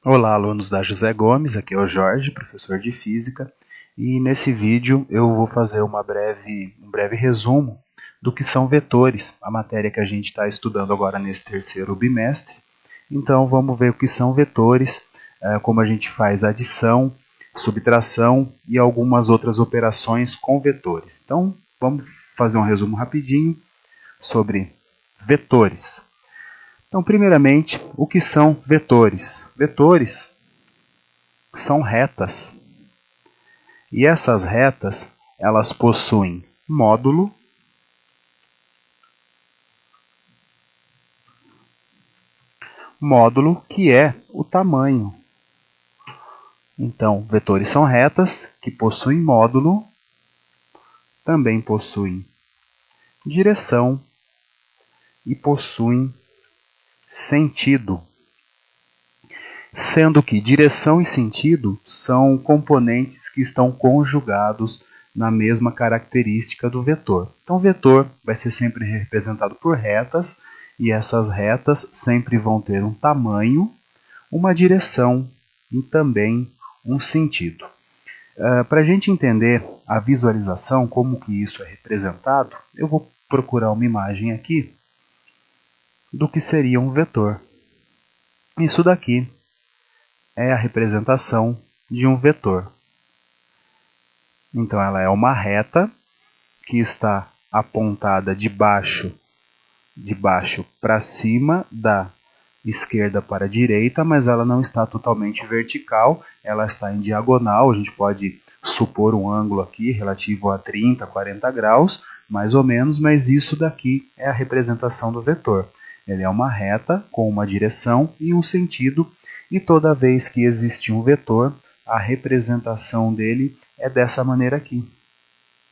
Olá, alunos da José Gomes, aqui é o Jorge, professor de Física, e nesse vídeo eu vou fazer um breve resumo do que são vetores, a matéria que a gente está estudando agora nesse terceiro bimestre. Então vamos ver o que são vetores, como a gente faz adição, subtração e algumas outras operações com vetores. Então vamos fazer um resumo rapidinho sobre vetores. Então, primeiramente, o que são vetores? Vetores são retas. E essas retas, elas possuem módulo que é o tamanho. Então, vetores são retas que possuem módulo, também possuem direção e possuem sentido. Sendo que direção e sentido são componentes que estão conjugados na mesma característica do vetor. Então, o vetor vai ser sempre representado por retas, e essas retas sempre vão ter um tamanho, uma direção e também um sentido. Para a gente entender a visualização, como que isso é representado, eu vou procurar uma imagem aqui do que seria um vetor. Isso daqui é a representação de um vetor. Então, ela é uma reta que está apontada de baixo para cima, da esquerda para a direita, mas ela não está totalmente vertical, ela está em diagonal. A gente pode supor um ângulo aqui relativo a 30, 40 graus, mais ou menos, mas isso daqui é a representação do vetor. Ele é uma reta com uma direção e um sentido, e toda vez que existe um vetor, a representação dele é dessa maneira aqui.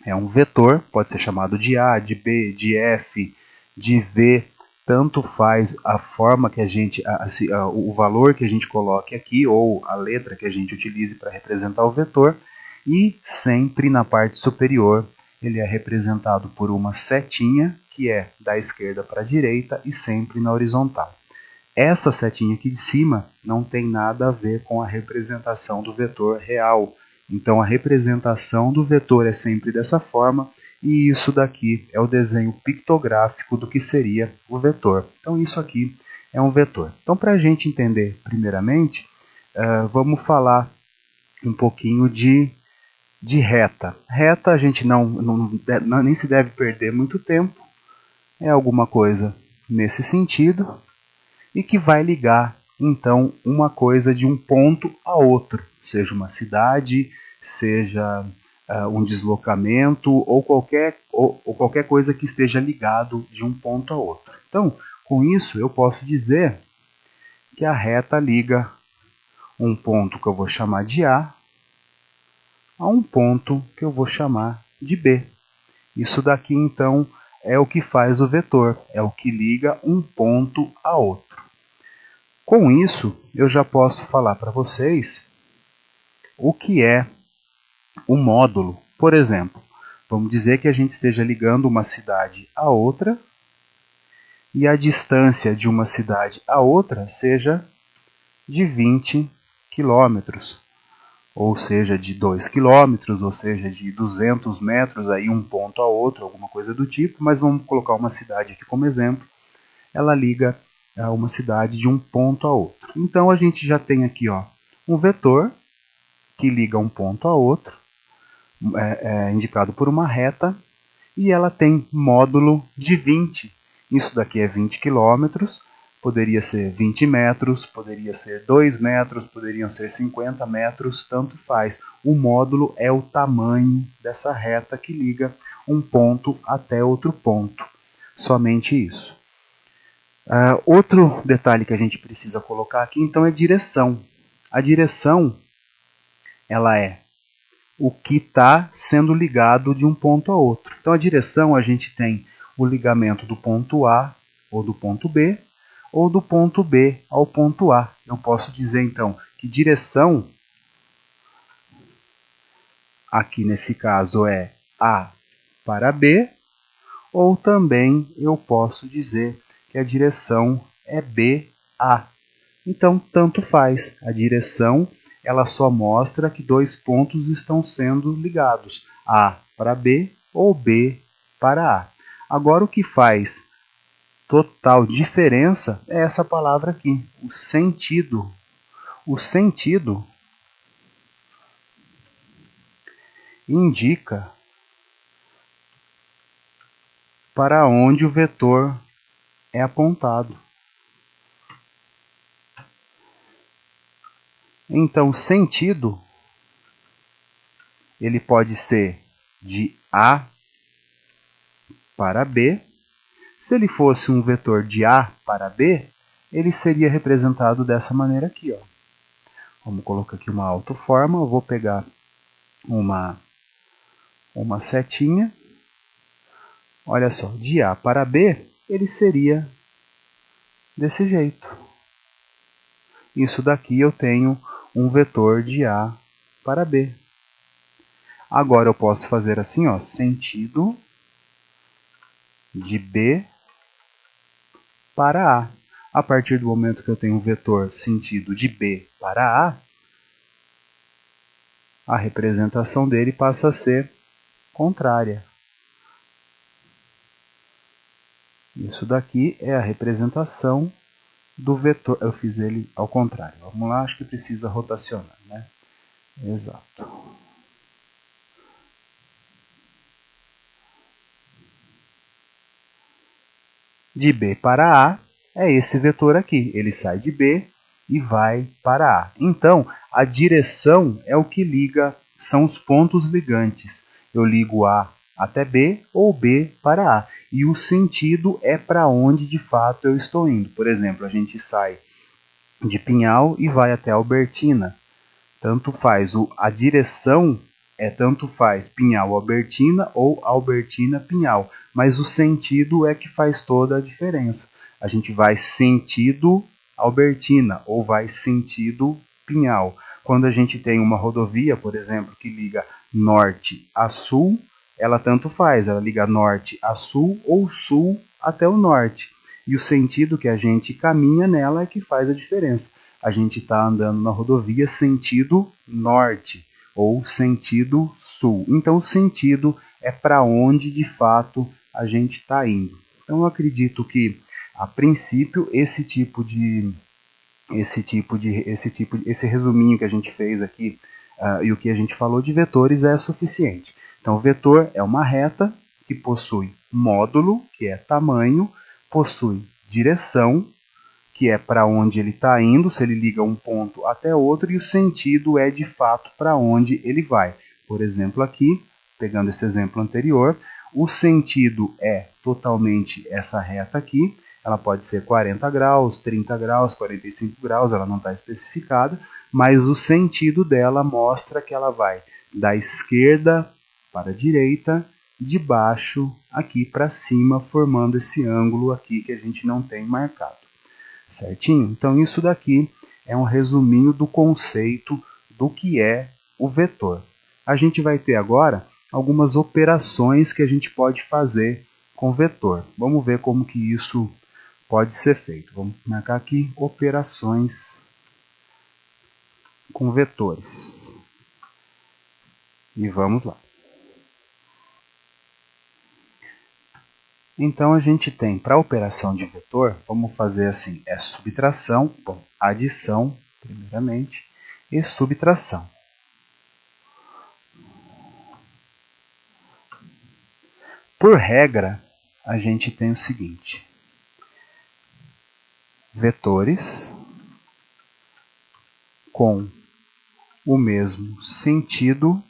É um vetor, pode ser chamado de A, de B, de F, de V, tanto faz a forma que a gente, o valor que a gente coloque aqui, ou a letra que a gente utilize para representar o vetor, e sempre na parte superior ele é representado por uma setinha, que é da esquerda para a direita e sempre na horizontal. Essa setinha aqui de cima não tem nada a ver com a representação do vetor real. Então, a representação do vetor é sempre dessa forma, e isso daqui é o desenho pictográfico do que seria o vetor. Então, isso aqui é um vetor. Então, para a gente entender primeiramente, vamos falar um pouquinho de reta. Reta, a gente nem se deve perder muito tempo, é alguma coisa nesse sentido, e que vai ligar, então, uma coisa de um ponto a outro, seja uma cidade, seja um deslocamento, ou qualquer coisa que esteja ligado de um ponto a outro. Então, com isso, eu posso dizer que a reta liga um ponto que eu vou chamar de A a um ponto que eu vou chamar de B. Isso daqui, então, é o que faz o vetor, é o que liga um ponto a outro. Com isso, eu já posso falar para vocês o que é o módulo. Por exemplo, vamos dizer que a gente esteja ligando uma cidade a outra e a distância de uma cidade a outra seja de 20 quilômetros, ou seja, de 2 quilômetros, ou seja, de 200 metros, aí um ponto a outro, alguma coisa do tipo, mas vamos colocar uma cidade aqui como exemplo. Ela liga uma cidade de um ponto a outro. Então, a gente já tem aqui um vetor que liga um ponto a outro, indicado por uma reta, e ela tem módulo de 20. Isso daqui é 20 quilômetros, poderia ser 20 metros, poderia ser 2 metros, poderiam ser 50 metros, tanto faz. O módulo é o tamanho dessa reta que liga um ponto até outro ponto. Somente isso. Outro detalhe que a gente precisa colocar aqui, então, é direção. A direção, ela é o que está sendo ligado de um ponto a outro. Então, a direção, a gente tem o ligamento do ponto A ou do ponto B, ou do ponto B ao ponto A. Eu posso dizer, então, que direção, aqui nesse caso, é A para B, ou também eu posso dizer que a direção é BA. Então, tanto faz. A direção ela só mostra que dois pontos estão sendo ligados, A para B ou B para A. Agora, o que faz total diferença é essa palavra aqui, o sentido. O sentido indica para onde o vetor é apontado. Então, sentido ele pode ser de A para B. Se ele fosse um vetor de A para B, ele seria representado dessa maneira aqui, ó. Vamos colocar aqui uma autoforma. Eu vou pegar uma setinha. Olha só, de A para B, ele seria desse jeito. Isso daqui eu tenho um vetor de A para B. Agora eu posso fazer assim, ó, sentido de B para A. A partir do momento que eu tenho um vetor sentido de B para A representação dele passa a ser contrária. Isso daqui é a representação do vetor. Eu fiz ele ao contrário. Vamos lá, acho que precisa rotacionar, né? Exato. De B para A é esse vetor aqui. Ele sai de B e vai para A. Então, a direção é o que liga, são os pontos ligantes. Eu ligo A até B ou B para A. E o sentido é para onde de fato eu estou indo. Por exemplo, a gente sai de Pinhal e vai até Albertina. Tanto faz, a direção tanto faz Pinhal-Albertina ou Albertina-Pinhal, mas o sentido é que faz toda a diferença. A gente vai sentido Albertina ou vai sentido Pinhal. Quando a gente tem uma rodovia, por exemplo, que liga norte a sul, ela tanto faz, ela liga norte a sul ou sul até o norte. E o sentido que a gente caminha nela é que faz a diferença. A gente está andando na rodovia sentido norte ou sentido sul. Então, o sentido é para onde de fato a gente está indo. Então, eu acredito que, a princípio, esse resuminho que a gente fez aqui e o que a gente falou de vetores é suficiente. Então, o vetor é uma reta que possui módulo, que é tamanho, possui direção, que é para onde ele está indo, se ele liga um ponto até outro, e o sentido é de fato para onde ele vai. Por exemplo, aqui, pegando esse exemplo anterior, o sentido é totalmente essa reta aqui, ela pode ser 40 graus, 30 graus, 45 graus, ela não está especificada, mas o sentido dela mostra que ela vai da esquerda para a direita, de baixo aqui para cima, formando esse ângulo aqui que a gente não tem marcado. Certinho? Então, isso daqui é um resuminho do conceito do que é o vetor. A gente vai ter agora algumas operações que a gente pode fazer com vetor. Vamos ver como que isso pode ser feito. Vamos marcar aqui operações com vetores. E vamos lá. Então, a gente tem, para a operação de vetor, vamos fazer assim, é subtração, bom, adição, primeiramente, e subtração. Por regra, a gente tem o seguinte, vetores com o mesmo sentido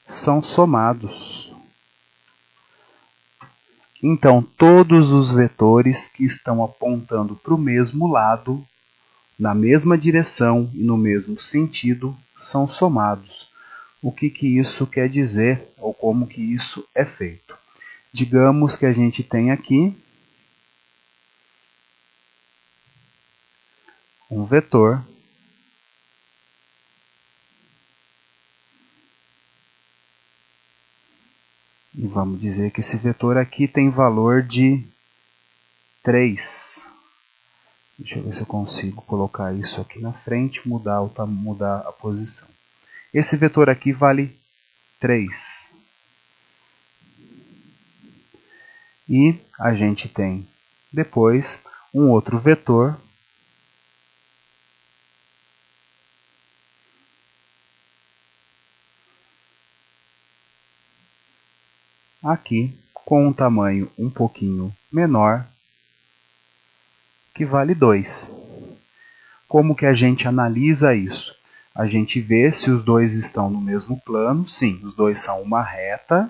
são somados. Então, todos os vetores que estão apontando para o mesmo lado, na mesma direção e no mesmo sentido, são somados. O que isso quer dizer ou como que isso é feito? Digamos que a gente tem aqui um vetor e vamos dizer que esse vetor aqui tem valor de 3. Deixa eu ver se eu consigo colocar isso aqui na frente, mudar a posição. Esse vetor aqui vale 3. E a gente tem depois um outro vetor aqui com um tamanho um pouquinho menor, que vale 2. Como que a gente analisa isso? A gente vê se os dois estão no mesmo plano. Sim, os dois são uma reta,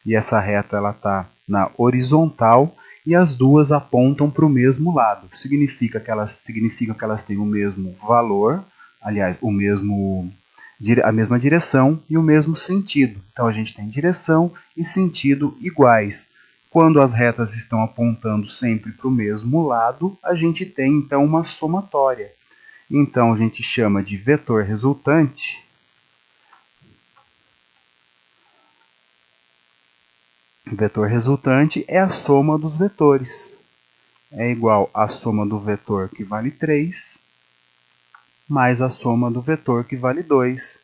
e essa reta está na horizontal, e as duas apontam para o mesmo lado. Significa que elas têm o mesmo valor, aliás, a mesma direção e o mesmo sentido. Então a gente tem direção e sentido iguais. Quando as retas estão apontando sempre para o mesmo lado, a gente tem então uma somatória. Então a gente chama de vetor resultante é a soma dos vetores. É igual à soma do vetor que vale 3, mais a soma do vetor que vale 2,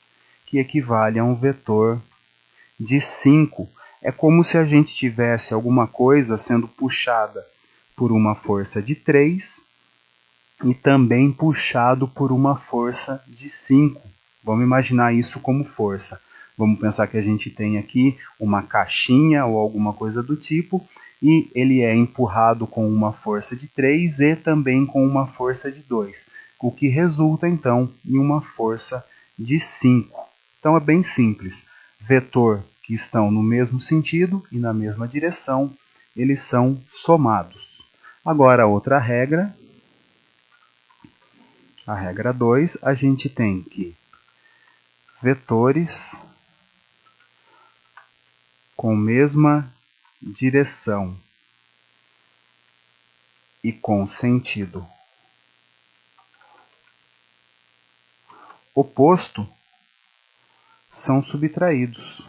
que equivale a um vetor de 5. É como se a gente tivesse alguma coisa sendo puxada por uma força de 3 e também puxado por uma força de 5. Vamos imaginar isso como força. Vamos pensar que a gente tem aqui uma caixinha ou alguma coisa do tipo, e ele é empurrado com uma força de 3 e também com uma força de 2, o que resulta então em uma força de 5. Então é bem simples. Vetor que estão no mesmo sentido e na mesma direção, eles são somados. Agora, outra regra, a regra 2, a gente tem que vetores com mesma direção e com sentido oposto são subtraídos.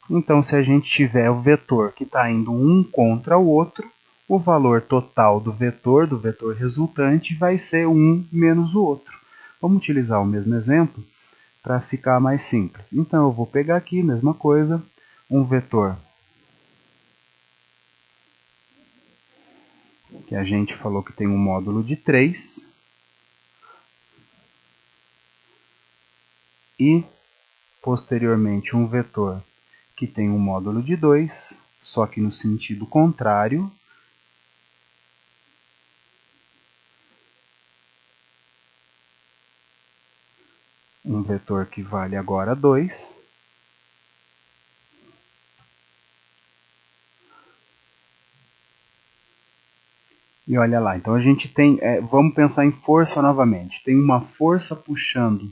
Então, se a gente tiver o vetor que está indo um contra o outro, o valor total do vetor resultante, vai ser um menos o outro. Vamos utilizar o mesmo exemplo para ficar mais simples. Então, eu vou pegar aqui, mesma coisa, um vetor que a gente falou que tem um módulo de 3, e, posteriormente, um vetor que tem um módulo de 2, só que no sentido contrário. Um vetor que vale agora 2. E olha lá, então a gente tem, vamos pensar em força novamente. Tem uma força puxando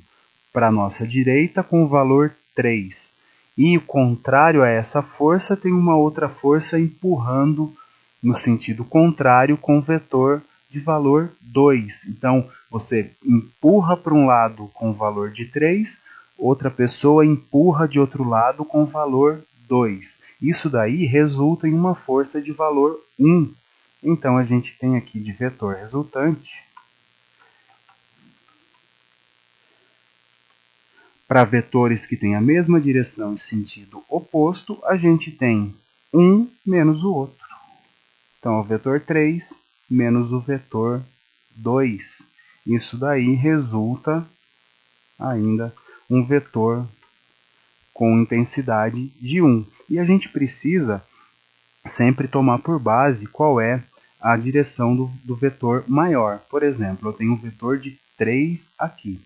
para a nossa direita com o valor 3. E o contrário a essa força tem uma outra força empurrando no sentido contrário com o vetor de valor 2. Então, você empurra para um lado com o valor de 3, outra pessoa empurra de outro lado com o valor 2. Isso daí resulta em uma força de valor 1. Então, a gente tem aqui de vetor resultante, para vetores que têm a mesma direção e sentido oposto, a gente tem um menos o outro. Então, o vetor 3 menos o vetor 2. Isso daí resulta ainda um vetor com intensidade de 1. E a gente precisa sempre tomar por base qual é a direção do vetor maior. Por exemplo, eu tenho um vetor de 3 aqui,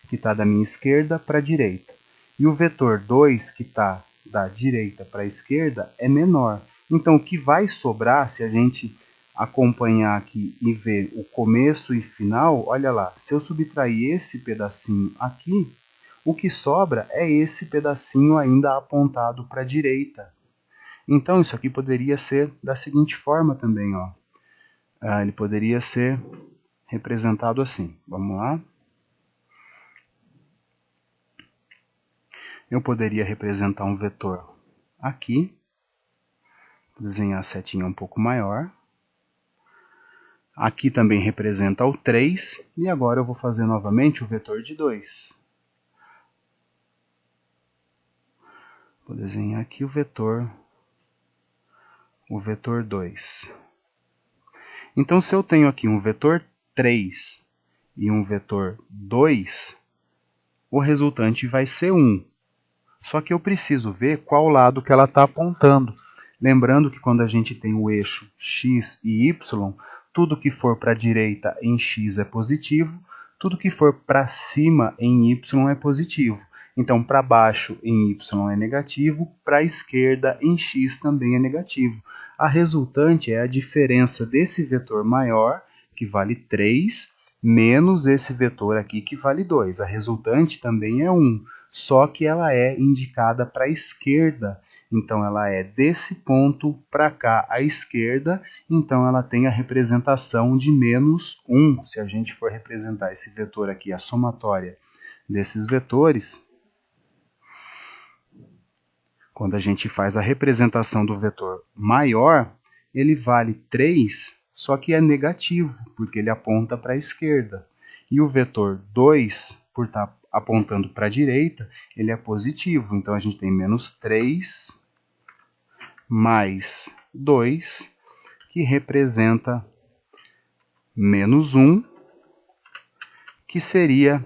que está da minha esquerda para a direita. E o vetor 2, que está da direita para a esquerda, é menor. Então, o que vai sobrar, se a gente acompanhar aqui e ver o começo e final, olha lá, se eu subtrair esse pedacinho aqui, o que sobra é esse pedacinho ainda apontado para a direita. Então, isso aqui poderia ser da seguinte forma também, ó. Ele poderia ser representado assim. Vamos lá. Eu poderia representar um vetor aqui, Vou desenhar a setinha um pouco maior. Aqui também representa o 3, e agora eu vou fazer novamente o vetor de 2. Vou desenhar aqui o vetor 2. Então, se eu tenho aqui um vetor 3 e um vetor 2, o resultante vai ser 1. Só que eu preciso ver qual lado que ela está apontando. Lembrando que quando a gente tem o eixo x e y, tudo que for para a direita em x é positivo, tudo que for para cima em y é positivo. Então, para baixo em y é negativo, para a esquerda em x também é negativo. A resultante é a diferença desse vetor maior, que vale 3, menos esse vetor aqui, que vale 2. A resultante também é 1, só que ela é indicada para a esquerda. Então, ela é desse ponto para cá à esquerda, então ela tem a representação de menos 1. Se a gente for representar esse vetor aqui, a somatória desses vetores, quando a gente faz a representação do vetor maior, ele vale 3, só que é negativo, porque ele aponta para a esquerda. E o vetor 2, por estar apontando para a direita, ele é positivo. Então, a gente tem menos 3 mais 2, que representa menos 1, que seria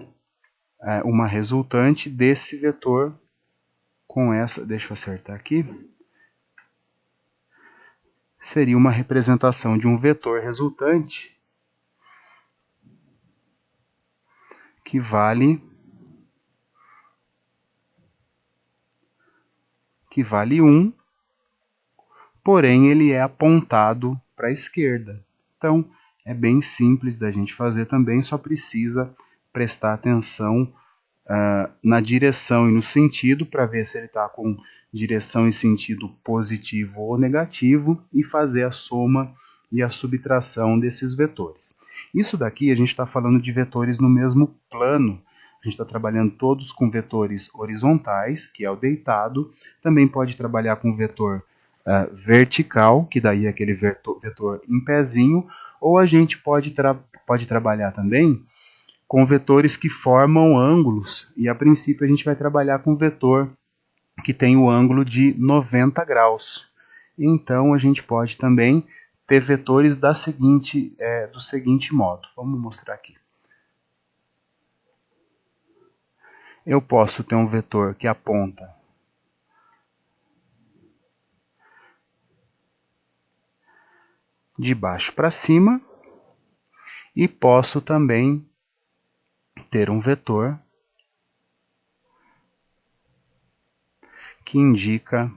uma resultante desse vetor com essa, deixa eu acertar aqui, seria uma representação de um vetor resultante que vale 1, porém ele é apontado para a esquerda. Então, é bem simples da gente fazer também, só precisa prestar atenção na direção e no sentido, para ver se ele está com direção e sentido positivo ou negativo, e fazer a soma e a subtração desses vetores. Isso daqui a gente está falando de vetores no mesmo plano. A gente está trabalhando todos com vetores horizontais, que é o deitado. Também pode trabalhar com vetor vertical, que daí é aquele vetor em pezinho. Ou a gente pode trabalhar também com vetores que formam ângulos, e a princípio a gente vai trabalhar com vetor que tem o ângulo de 90 graus. Então a gente pode também ter vetores do seguinte modo. Vamos mostrar aqui. Eu posso ter um vetor que aponta de baixo para cima, e posso também ter um vetor que indica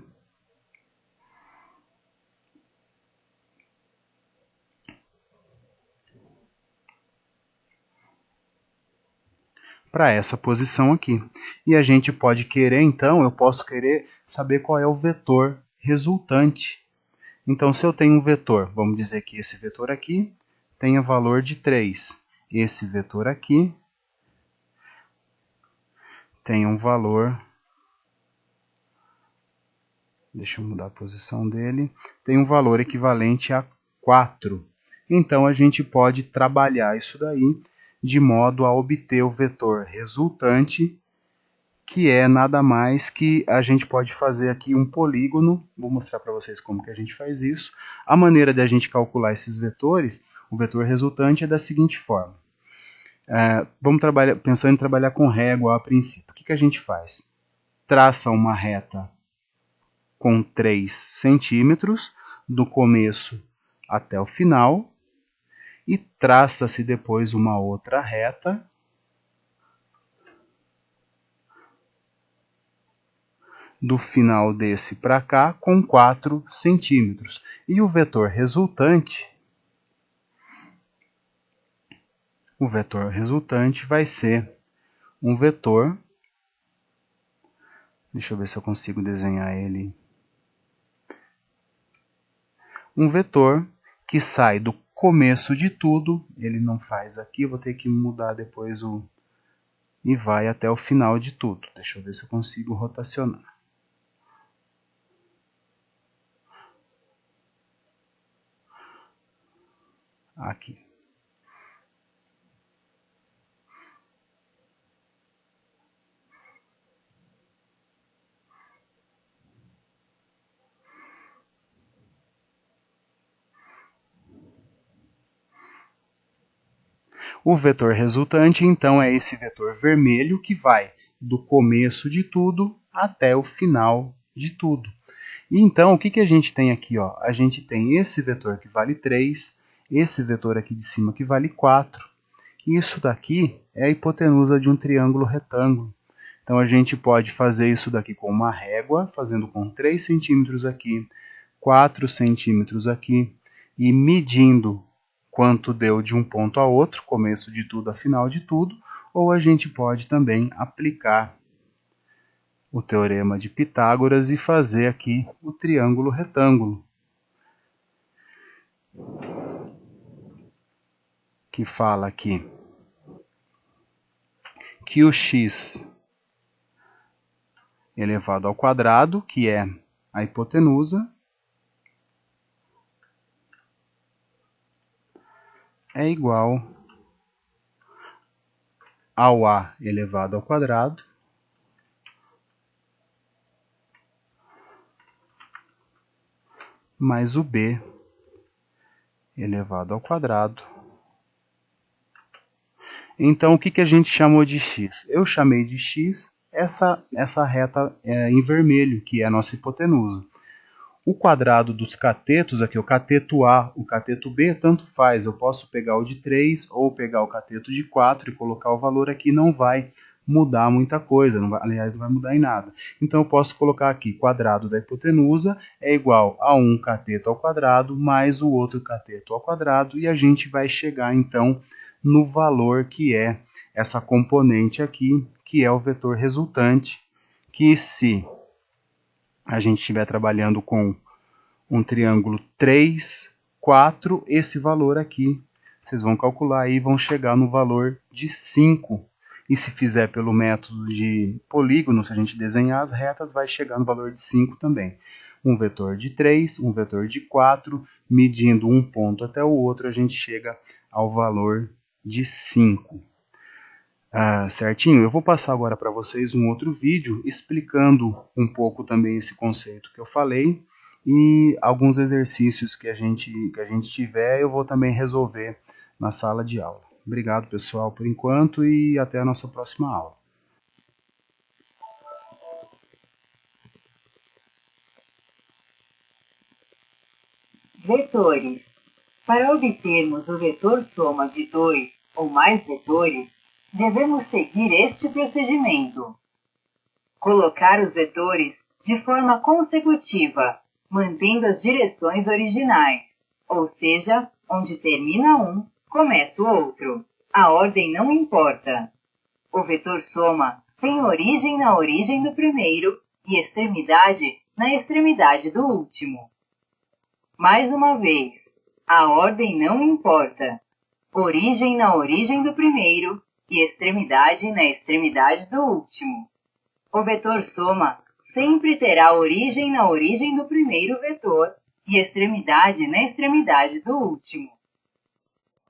para essa posição aqui. E a gente pode querer, então, eu posso querer saber qual é o vetor resultante. Então, se eu tenho um vetor, vamos dizer que esse vetor aqui tenha valor de 3. Esse vetor aqui tem um valor, deixa eu mudar a posição dele, tem um valor equivalente a 4. Então, a gente pode trabalhar isso daí de modo a obter o vetor resultante, que é nada mais que a gente pode fazer aqui um polígono. Vou mostrar para vocês como que a gente faz isso. A maneira de a gente calcular esses vetores, o vetor resultante é da seguinte forma. Vamos pensando em trabalhar com régua a princípio. O que a gente faz? Traça uma reta com 3 centímetros, do começo até o final, e traça-se depois uma outra reta do final desse para cá com 4 centímetros. E o vetor resultante vai ser um vetor, deixa eu ver se eu consigo desenhar ele, um vetor que sai do começo de tudo, ele não faz aqui, vou ter que mudar depois e vai até o final de tudo. Deixa eu ver se eu consigo rotacionar. aqui. O vetor resultante, então, é esse vetor vermelho que vai do começo de tudo até o final de tudo. E então, o que a gente tem aqui? Ó? A gente tem esse vetor que vale 3, esse vetor aqui de cima que vale 4. E isso daqui é a hipotenusa de um triângulo retângulo. Então, a gente pode fazer isso daqui com uma régua, fazendo com 3 centímetros aqui, 4 centímetros aqui, e medindo quanto deu de um ponto a outro, começo de tudo a final de tudo, ou a gente pode também aplicar o teorema de Pitágoras e fazer aqui o triângulo retângulo, que fala aqui que o x elevado ao quadrado, que é a hipotenusa, é igual ao a elevado ao quadrado mais o b elevado ao quadrado. Então, o que a gente chamou de x? Eu chamei de x essa reta em vermelho, que é a nossa hipotenusa. O quadrado dos catetos, aqui o cateto A, o cateto B, tanto faz. Eu posso pegar o de 3 ou pegar o cateto de 4 e colocar o valor aqui, não vai mudar muita coisa, aliás, não vai mudar em nada. Então, eu posso colocar aqui, quadrado da hipotenusa é igual a um cateto ao quadrado mais o outro cateto ao quadrado, e a gente vai chegar, então, no valor que é essa componente aqui, que é o vetor resultante, que se a gente estiver trabalhando com um triângulo 3, 4, esse valor aqui, vocês vão calcular aí, vão chegar no valor de 5. E se fizer pelo método de polígono, se a gente desenhar as retas, vai chegar no valor de 5 também. Um vetor de 3, um vetor de 4, medindo um ponto até o outro, a gente chega ao valor de 5. Certinho? Eu vou passar agora para vocês um outro vídeo explicando um pouco também esse conceito que eu falei e alguns exercícios que a gente tiver eu vou também resolver na sala de aula. Obrigado, pessoal, por enquanto e até a nossa próxima aula. Vetores. Para obtermos o vetor soma de 2 ou mais vetores, devemos seguir este procedimento. Colocar os vetores de forma consecutiva, mantendo as direções originais, ou seja, onde termina um, começa o outro. A ordem não importa. O vetor soma tem origem na origem do primeiro e extremidade na extremidade do último. Mais uma vez, a ordem não importa. Origem na origem do primeiro e extremidade na extremidade do último. O vetor soma sempre terá origem na origem do primeiro vetor e extremidade na extremidade do último.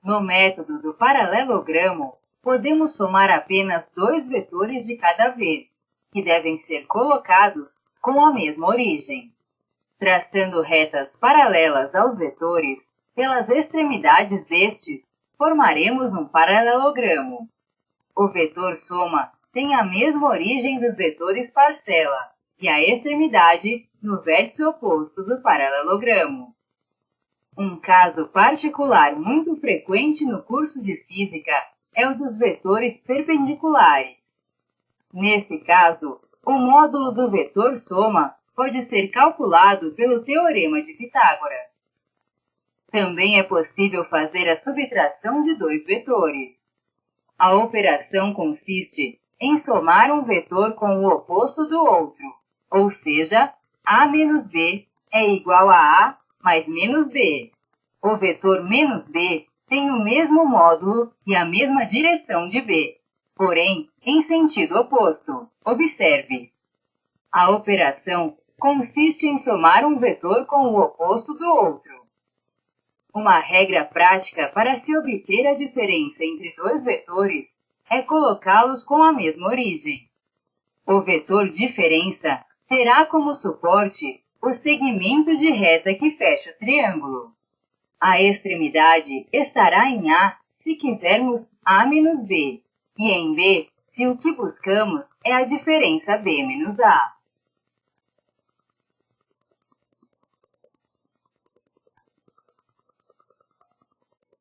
No método do paralelogramo, podemos somar apenas 2 vetores de cada vez, que devem ser colocados com a mesma origem. Traçando retas paralelas aos vetores, pelas extremidades destes, formaremos um paralelogramo. O vetor soma tem a mesma origem dos vetores parcela e a extremidade no vértice oposto do paralelogramo. Um caso particular muito frequente no curso de física é o dos vetores perpendiculares. Nesse caso, o módulo do vetor soma pode ser calculado pelo teorema de Pitágoras. Também é possível fazer a subtração de 2 vetores. A operação consiste em somar um vetor com o oposto do outro, ou seja, A menos B é igual a A mais menos B. O vetor menos B tem o mesmo módulo e a mesma direção de B, porém em sentido oposto. Observe. A operação consiste em somar um vetor com o oposto do outro. Uma regra prática para se obter a diferença entre dois vetores é colocá-los com a mesma origem. O vetor diferença terá como suporte o segmento de reta que fecha o triângulo. A extremidade estará em A se quisermos A menos B, e em B se o que buscamos é a diferença B menos A.